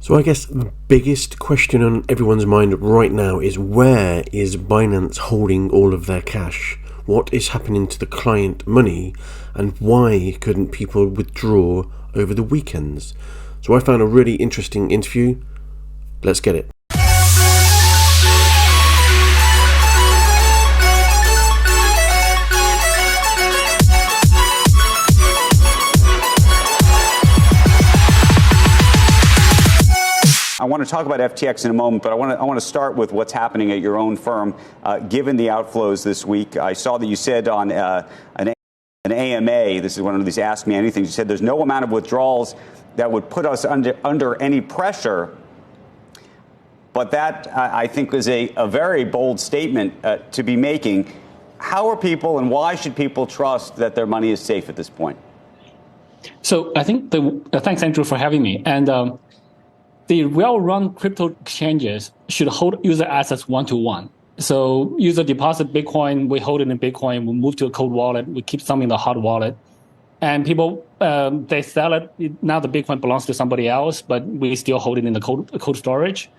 So I guess the biggest question on everyone's mind right now is, where is Binance holding all of their cash? What is happening to the client money, and why couldn't people withdraw over the weekends? So I found a really interesting interview. Let's get it. I want to talk about FTX in a moment, but I want to start with what's happening at your own firm, given the outflows this week. I saw that you said on an AMA, this is one of these Ask Me Anything, you said there's no amount of withdrawals that would put us under any pressure. But that, I think, is a very bold statement to be making. How are people, and why should people trust that their money is safe at this point? So I think thanks, Andrew, for having me. And the well-run crypto exchanges should hold user assets one-to-one. So user deposit Bitcoin, we hold it in Bitcoin, we move to a cold wallet, we keep some in the hot wallet. And people, they sell it. Now the Bitcoin belongs to somebody else, but we still hold it in the cold storage.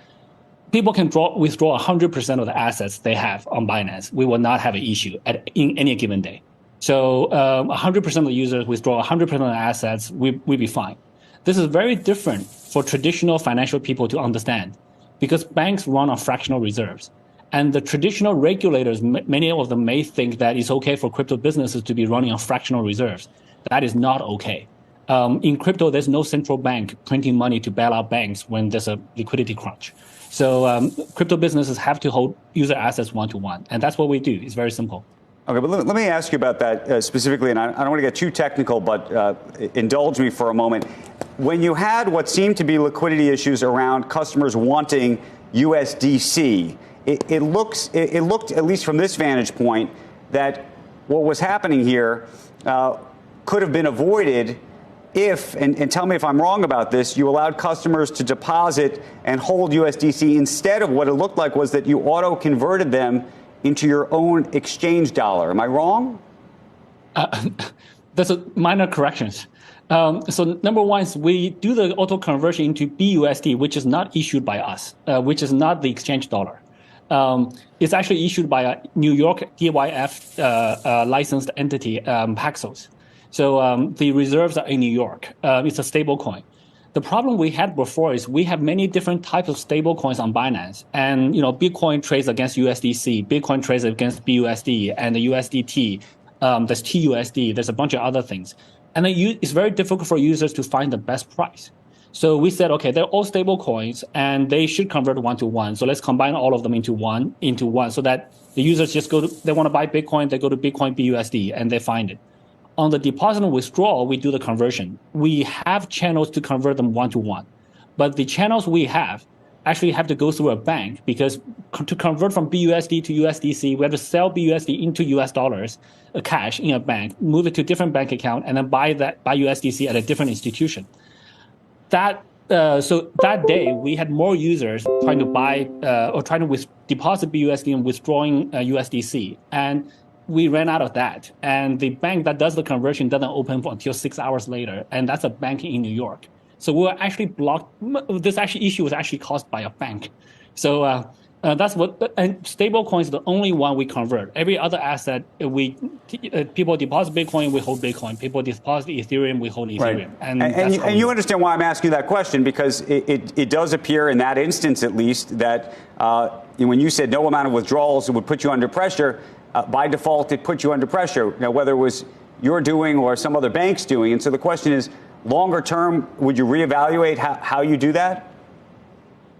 People can withdraw 100% of the assets they have on Binance. We will not have an issue in any given day. So 100% of the users withdraw 100% of the assets, we'll be fine. This is very different for traditional financial people to understand, because banks run on fractional reserves. And the traditional regulators, many of them may think that it's okay for crypto businesses to be running on fractional reserves. That is not okay. In crypto, there's no central bank printing money to bail out banks when there's a liquidity crunch. So crypto businesses have to hold user assets one-to-one. And that's what we do. It's very simple. Okay, but let me ask you about that specifically, and I don't want to get too technical, but indulge me for a moment. When you had what seemed to be liquidity issues around customers wanting USDC, it looked, at least from this vantage point, that what was happening here could have been avoided if, and tell me if I'm wrong about this, you allowed customers to deposit and hold USDC instead of what it looked like was that you auto-converted them into your own exchange dollar. Am I wrong? There's a minor corrections. So number one is we do the auto conversion into BUSD, which is not issued by us, which is not the exchange dollar. It's actually issued by a New York DYF licensed entity, Paxos. So the reserves are in New York. It's a stable coin. The problem we had before is we have many different types of stable coins on Binance. And, Bitcoin trades against USDC, Bitcoin trades against BUSD and the USDT. There's TUSD, there's a bunch of other things. And then it's very difficult for users to find the best price. So we said, okay, they're all stable coins and they should convert one-to-one. So let's combine all of them into one so that the users just they want to buy Bitcoin, they go to Bitcoin BUSD and they find it. On the deposit and withdrawal, we do the conversion. We have channels to convert them one-to-one. But the channels we have actually have to go through a bank, because to convert from BUSD to USDC, we have to sell BUSD into US dollars, cash in a bank, move it to a different bank account, and then buy USDC at a different institution. So that day, we had more users trying to buy or trying to deposit BUSD and withdrawing USDC. And we ran out of that. And the bank that does the conversion doesn't open until 6 hours later. And that's a bank in New York. So we were actually blocked. This issue was actually caused by a bank. So that's and stable coins is the only one we convert. Every other asset, people deposit Bitcoin, we hold Bitcoin. People deposit Ethereum, we hold Ethereum. Right. And you understand why I'm asking you that question, because it does appear in that instance, at least, that when you said no amount of withdrawals would put you under pressure, by default, it put you under pressure, whether it was your doing or some other bank's doing. And so the question is, longer term, would you reevaluate how you do that?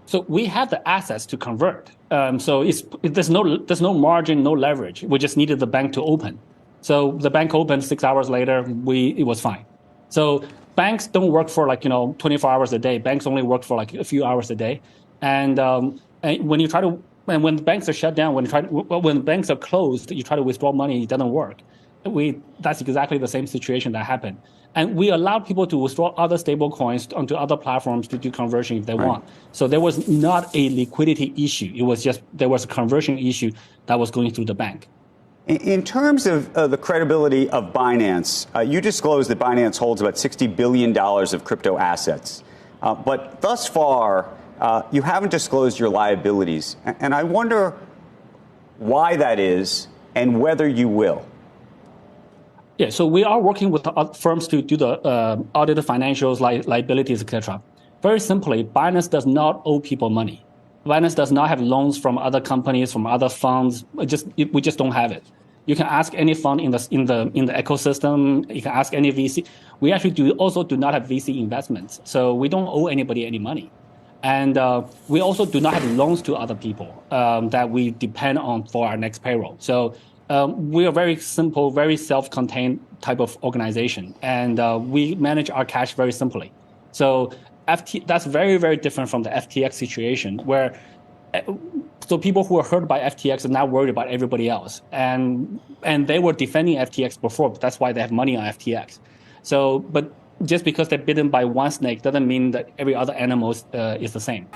So we have the assets to convert. So there's no margin, no leverage. We just needed the bank to open. So the bank opened 6 hours later, it was fine. So banks don't work for 24 hours a day. Banks only work for a few hours a day. And when you try to And when banks are shut down, when banks are closed, you try to withdraw money, it doesn't work. That's exactly the same situation that happened. And we allowed people to withdraw other stable coins onto other platforms to do conversion if they want. So there was not a liquidity issue. It was just there was a conversion issue that was going through the bank. In terms of the credibility of Binance, you disclosed that Binance holds about $60 billion of crypto assets. But thus far, you haven't disclosed your liabilities. And I wonder why that is and whether you will. Yeah, so we are working with firms to do the audited financials, liabilities, etc. Very simply, Binance does not owe people money. Binance does not have loans from other companies, from other funds. We just don't have it. You can ask any fund in the ecosystem. You can ask any VC. We actually also do not have VC investments, so we don't owe anybody any money, and we also do not have loans to other people that we depend on for our next payroll. So we are very simple, very self-contained type of organization, and we manage our cash very simply. So that's very, very different from the FTX situation, where so people who were hurt by FTX are now worried about everybody else, and they were defending FTX before. That's why they have money on FTX. So, but just because they're bitten by one snake doesn't mean that every other animal is the same.